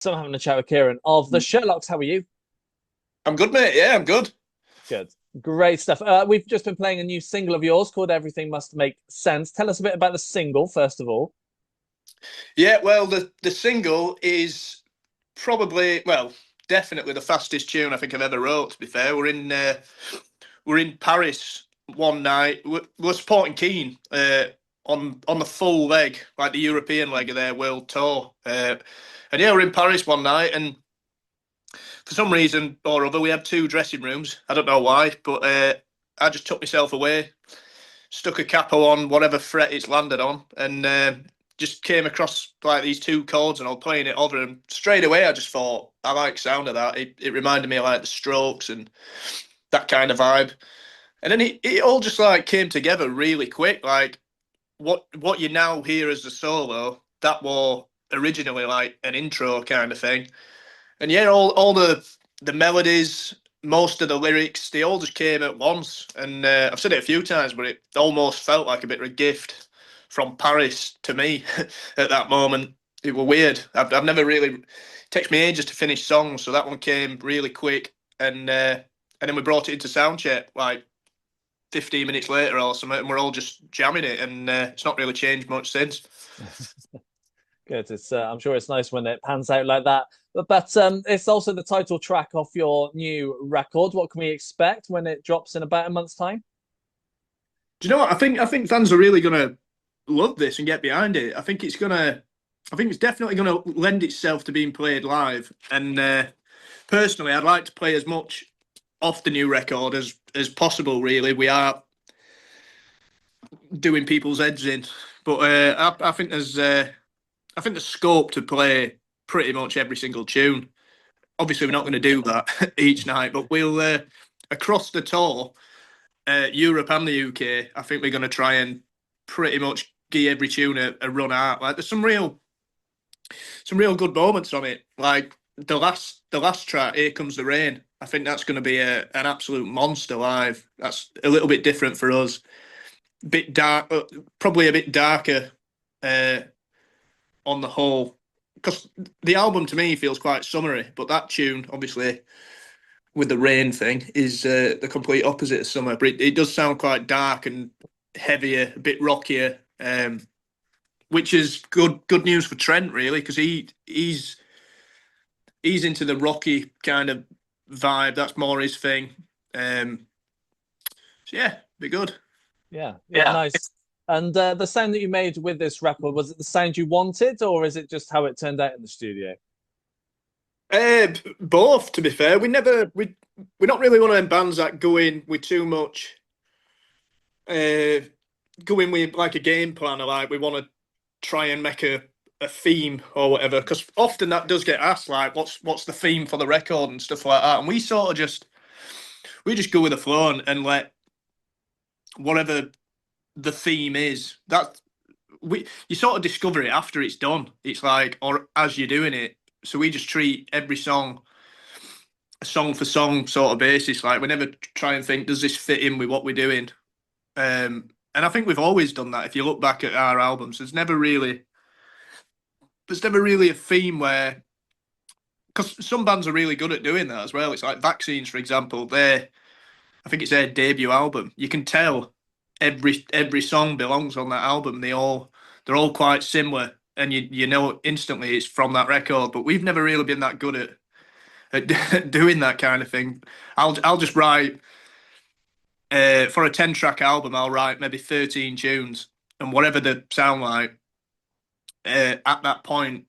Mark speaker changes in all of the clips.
Speaker 1: So I'm having a chat with Kieran of the Sherlocks. How are you?
Speaker 2: I'm good, mate. Yeah, I'm good.
Speaker 1: Good. Great stuff. We've just been playing a new single of yours called Everything Must Make Sense. Tell us a bit about the single, first of all.
Speaker 2: Yeah, well, the single is probably, well, definitely the fastest tune I think I've ever wrote. To be fair, we're in Paris one night. We're supporting Keane on the full leg, like the European leg of their world tour. And yeah, we're in Paris one night, and for some reason or other, we had two dressing rooms. I don't know why, but I just took myself away, stuck a capo on whatever fret it's landed on, and just came across like these two chords, and I was playing it over, and straight away I just thought I like the sound of that. It reminded me of like the Strokes and that kind of vibe, and then it all just like came together really quick. Like what you now hear as the solo, that was originally like an intro kind of thing, and yeah, all the melodies, most of the lyrics, they all just came at once. And I've said it a few times, but it almost felt like a bit of a gift from Paris to me at that moment. It was weird. I've never really. It takes me ages to finish songs, so that one came really quick. And then we brought it into soundcheck like 15 minutes later or something, and we're all just jamming it, and it's not really changed much since.
Speaker 1: Good. I'm sure it's nice when it pans out like that. But it's also the title track off your new record. What can we expect when it drops in about a month's time?
Speaker 2: Do you know what? I think fans are really gonna love this and get behind it. I think it's definitely gonna lend itself to being played live. And personally, I'd like to play as much off the new record as possible. Really, we are doing people's heads in, but I think there's scope to play pretty much every single tune. Obviously, we're not going to do that each night, but we'll across the tour, Europe and the UK. I think we're going to try and pretty much give every tune a run out. Like there's some real good moments on it. Like the last track, "Here Comes the Rain." I think that's going to be an absolute monster live. That's a little bit different for us. Bit dark, probably a bit darker uh, on the whole, because the album to me feels quite summery. But that tune, obviously, with the rain thing, is the complete opposite of summer. But it does sound quite dark and heavier, a bit rockier. Which is good news for Trent really, because he's into the rocky kind of vibe. That's more his thing. Um, so yeah, be good.
Speaker 1: Yeah, yeah,
Speaker 2: Yeah.
Speaker 1: nice. And the sound that you made with this record, was it the sound you wanted, or is it just how it turned out in the studio?
Speaker 2: Both, to be fair. We're not really one of them bands that go in with too much. Uh, Go in with like a game plan, or like we want to try and make a theme or whatever. Because often that does get asked, like, what's the theme for the record and stuff like that. And we sort of just go with the flow and let whatever the theme is. That we you sort of discover it after it's done. It's like, or as you're doing it. So we just treat every song a song for song sort of basis. Like we never try and think, does this fit in with what we're doing? And I think we've always done that. If you look back at our albums, there's never really a theme where, because some bands are really good at doing that as well. It's like Vaccines, for example. I think it's their debut album. You can tell every song belongs on that album. They're all quite similar, and you know instantly it's from that record. But we've never really been that good at doing that kind of thing. I'll just write for a 10 track album. I'll write maybe 13 tunes, and whatever they sound like at that point,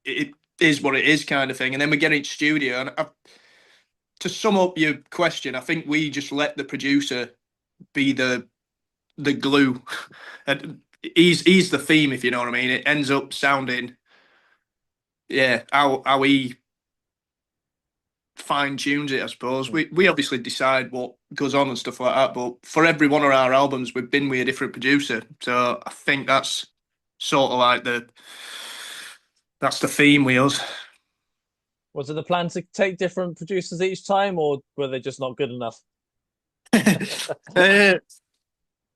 Speaker 2: it is what it is, kind of thing. And then we get into studio, and to sum up your question, I think we just let the producer be the glue, and he's the theme, if you know what I mean. It ends up sounding, yeah, how he fine tunes it, I suppose. We obviously decide what goes on and stuff like that, but for every one of our albums, we've been with a different producer. So I think that's sort of like that's the theme with us.
Speaker 1: Was it the plan to take different producers each time, or were they just not good enough?
Speaker 2: uh,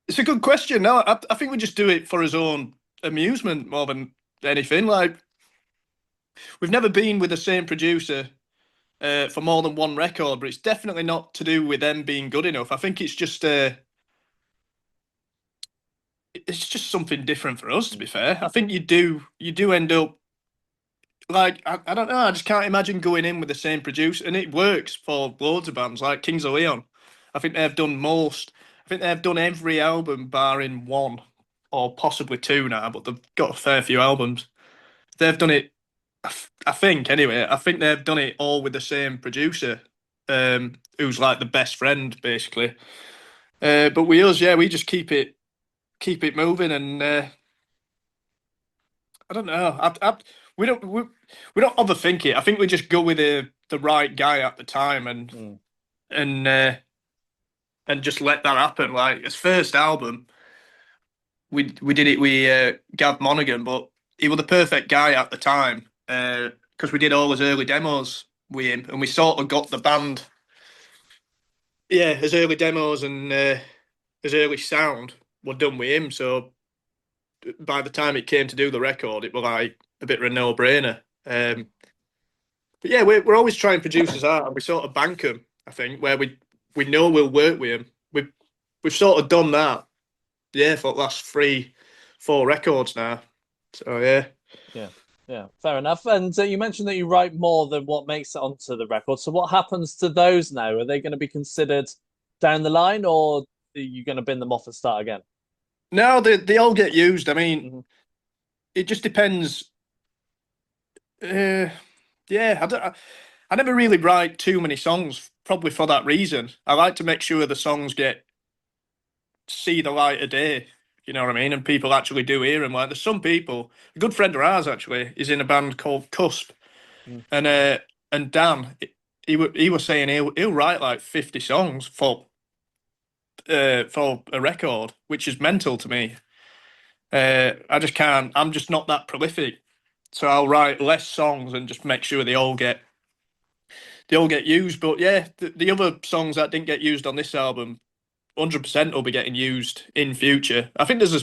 Speaker 2: it's a good question. No, I think we just do it for his own amusement more than anything. Like we've never been with the same producer for more than one record, but it's definitely not to do with them being good enough. I think it's just something different for us. To be
Speaker 1: Mm,
Speaker 2: fair, I think you do end up like I don't know. I just can't imagine going in with the same producer, and it works for loads of bands like Kings of Leon. I think they've done most. I think they've done every album barring one or possibly two now, but they've got a fair few albums. They've done it. I think anyway. I think they've done it all with the same producer, who's like the best friend basically. But we us, yeah, we just keep it moving, and I don't know. We don't we don't overthink it. I think we just go with the right guy at the time,
Speaker 1: mm,
Speaker 2: and uh, and just let that happen. Like his first album, we did it with Gav Monaghan, but he was the perfect guy at the time because we did all his early demos with him, and we sort of got the band, yeah, his early demos and his early sound were done with him. So by the time it came to do the record, it was like a bit of a no-brainer. But yeah, we're always trying producers out, and we sort of bank them. I think where we know we'll work with them. We've sort of done that, yeah, for the last 4 records now. So yeah.
Speaker 1: yeah, yeah, fair enough. And you mentioned that you write more than what makes it onto the record. So what happens to those now? Are they going to be considered down the line, or are you going to bin them off and start again?
Speaker 2: No, they all get used. I mean,
Speaker 1: Hmm.
Speaker 2: it just depends. Uh, yeah, I never really write too many songs, probably for that reason. I like to make sure the songs get see the light of day. You know what I mean? And people actually do hear them. Like there's some people. A good friend of ours actually is in a band called Cusp,
Speaker 1: Mm,
Speaker 2: and Dan, he was saying he'll write like 50 songs for a record, which is mental to me. I just can't. I'm just not that prolific, so I'll write less songs and just make sure they all get used. But yeah, the other songs that didn't get used on this album, 100% will be getting used in future. I think there's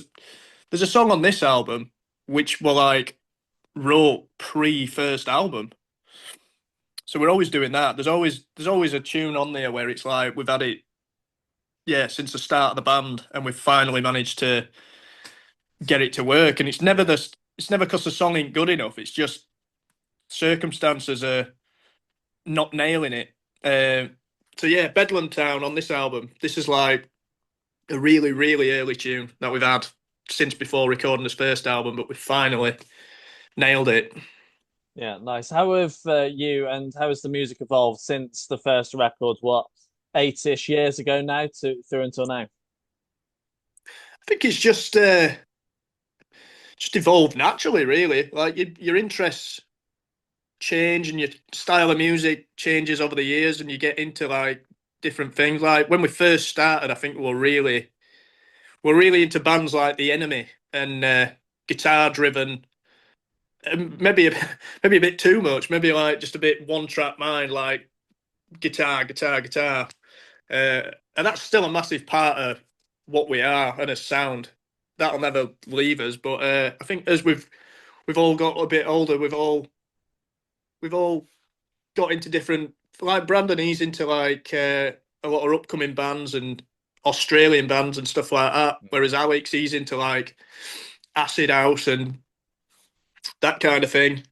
Speaker 2: a song on this album which were like wrote pre first album, so we're always doing that. There's always a tune on there where it's like we've had it, yeah, since the start of the band, and we've finally managed to get it to work. And it's never because the song ain't good enough. It's just circumstances are not nailing it. So yeah, Bedlam Town on this album. This is like a really, really early tune that we've had since before recording this first album, but we finally nailed it.
Speaker 1: yeah, nice. How have you and how has the music evolved since the first record? What, 8-ish years ago now to through until now?
Speaker 2: I think it's just evolved naturally, really. Like your interests change and your style of music changes over the years, and you get into like different things. Like when we first started, I think we were really into bands like The Enemy and guitar driven, and maybe a bit too much. Maybe like just a bit one track mind, like guitar, guitar, guitar. And that's still a massive part of what we are and a sound. That'll never leave us. But I think as we've all got a bit older, we've all got into different. Like Brandon, he's into like a lot of upcoming bands and Australian bands and stuff like that. Whereas Alex, he's into like acid house and that kind of thing.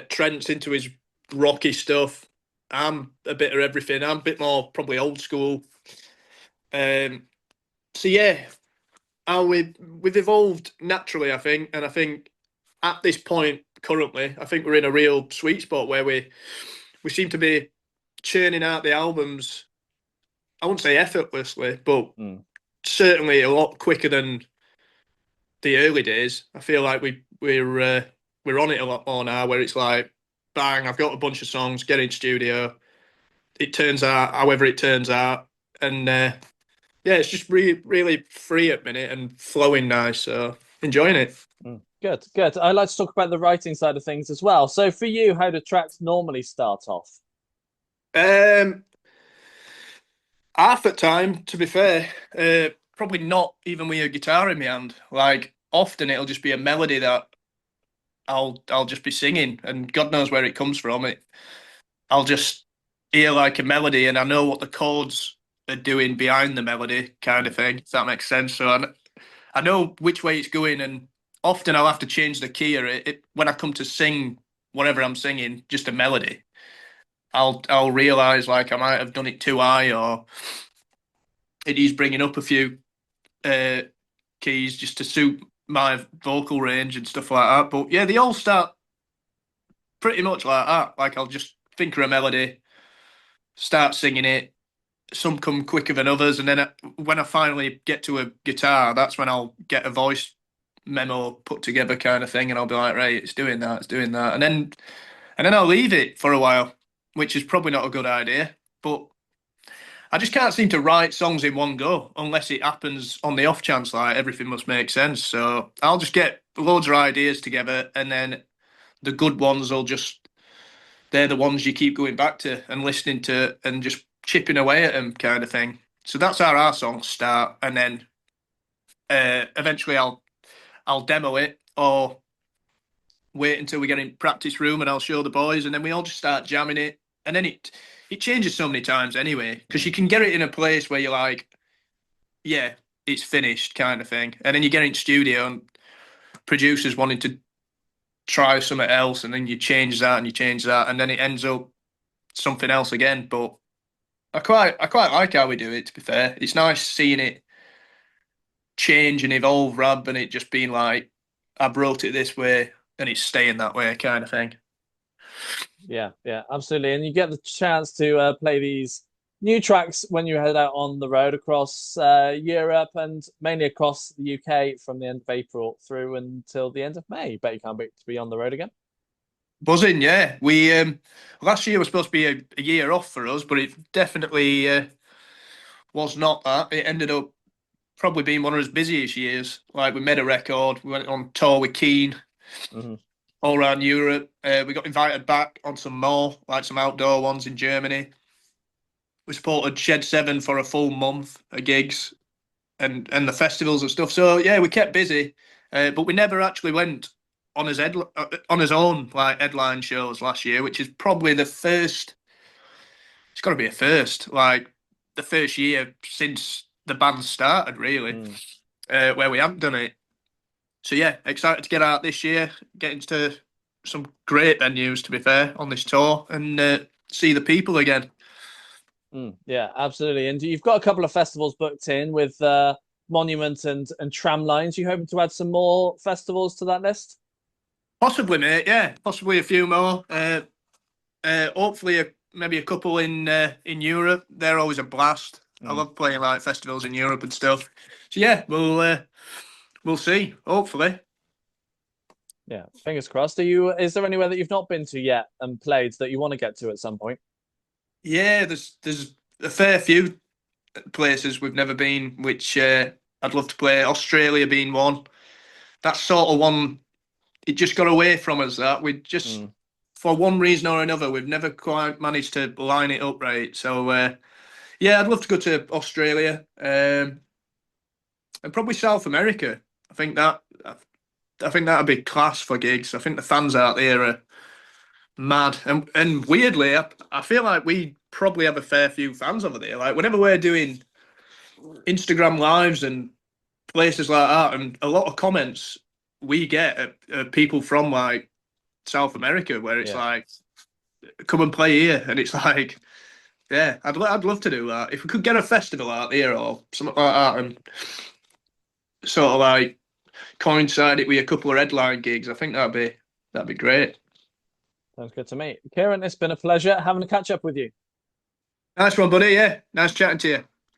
Speaker 2: Trent's into his rocky stuff. I'm a bit of everything. I'm a bit more probably old school. Um, so yeah, we've evolved naturally, I think, and I think at this point currently, I think we're in a real sweet spot where we seem to be churning out the albums. I wouldn't say effortlessly, but
Speaker 1: Mm,
Speaker 2: certainly a lot quicker than the early days. I feel like we're on it a lot more now, where it's like, bang, I've got a bunch of songs, get in studio. It turns out however it turns out, and yeah, it's just really free at minute and flowing nice. So enjoying it.
Speaker 1: mm. Good, good. I like to talk about the writing side of things as well. So for you, how do tracks normally start off?
Speaker 2: Um, Half the time, to be fair, probably not even with a guitar in my hand. Like often, it'll just be a melody that I'll just be singing, and God knows where it comes from. I'll just hear like a melody, and I know what the chords are doing behind the melody, kind of
Speaker 1: Mm.
Speaker 2: thing. If that makes sense. So I know which way it's going, and often I'll have to change the key or when I come to sing whatever I'm singing, just a melody. I'll realize like I might have done it too high, or it is bringing up a few uh, keys just to suit my vocal range and stuff like that. But yeah, they all start pretty much like that. Like I'll just think of a melody, start singing it. Some come quicker than others, and then when I finally get to a guitar, that's when I'll get a voice memo put together, kind of thing, and I'll be like, right, it's doing that, and then I'll leave it for a while, which is probably not a good idea, but I just can't seem to write songs in one go unless it happens on the off chance like everything must make sense. So I'll just get loads of ideas together, and then the good ones will just they're the ones you keep going back to and listening to and just chipping away at them, kind of thing. So that's how our songs start, and then eventually I'll demo it or wait until we get in practice room and I'll show the boys, and then we all just start jamming it, and then it changes so many times anyway because
Speaker 1: Mm.
Speaker 2: you can get it in a place where you're like, yeah, it's finished, kind of thing, and then you get in studio and producers wanting to try something else, and then you change that and you change that, and then it ends up something else again. But I quite like how we do it. To be fair, it's nice seeing it change and evolve rather than it just being like I wrote it this way and it's staying that way, kind of thing.
Speaker 1: Yeah, yeah, absolutely. And you get the chance to play these new tracks when you head out on the road across Europe and mainly across the UK from the end of April through until the end of May. Bet you can't wait to be on the road again.
Speaker 2: Buzzing, yeah. We last year was supposed to be a year off for us, but it definitely was not that. It ended up probably being one of his busiest years. Like we made a record, we went on tour with Keane
Speaker 1: Hmm.
Speaker 2: all around Europe. We got invited back on some more, like some outdoor ones in Germany. We supported Shed Seven for a full month of gigs and the festivals and stuff. So yeah, we kept busy, but we never actually went on his own like headline shows last year, which is probably the first. It's got to be a first, like the first year since the band started, really,
Speaker 1: Mm.
Speaker 2: where we haven't done it. So yeah, excited to get out this year, get into some great venues. To be fair, on this tour and see the people again.
Speaker 1: Mm. Yeah, absolutely. And you've got a couple of festivals booked in with Monument and Tramlines. You hoping to add some more festivals to that list?
Speaker 2: Possibly, mate. Yeah, possibly a few more. Hopefully, maybe a couple in Europe. They're always a blast. I
Speaker 1: Mm.
Speaker 2: love playing like festivals in Europe and stuff. So yeah, we'll see. Hopefully,
Speaker 1: Yeah, fingers crossed. Is there anywhere that you've not been to yet and played that you want to get to at some point?
Speaker 2: yeah. There's a fair few places we've never been, which I'd love to play. Australia being one. That's sort of one. It just got away from us. That we just,
Speaker 1: Mm.
Speaker 2: for one reason or another, we've never quite managed to line it up right. So yeah, I'd love to go to Australia. And probably South America. I think that I think that'd be class for gigs. I think the fans out there are mad, and weirdly, I feel like we probably have a fair few fans over there. Like whenever we're doing Instagram lives and places like that, and a lot of comments we get are people from like South America, where it's
Speaker 1: Yeah.
Speaker 2: like, come and play here, and it's like, yeah, I'd love to do that if we could get a festival out here or something like that, and sort of like coincide it with a couple of headline gigs. I think that'd be great.
Speaker 1: Sounds good to me. Kieran, it's been a pleasure having a catch up with you.
Speaker 2: Nice one, buddy. Yeah, nice chatting to you.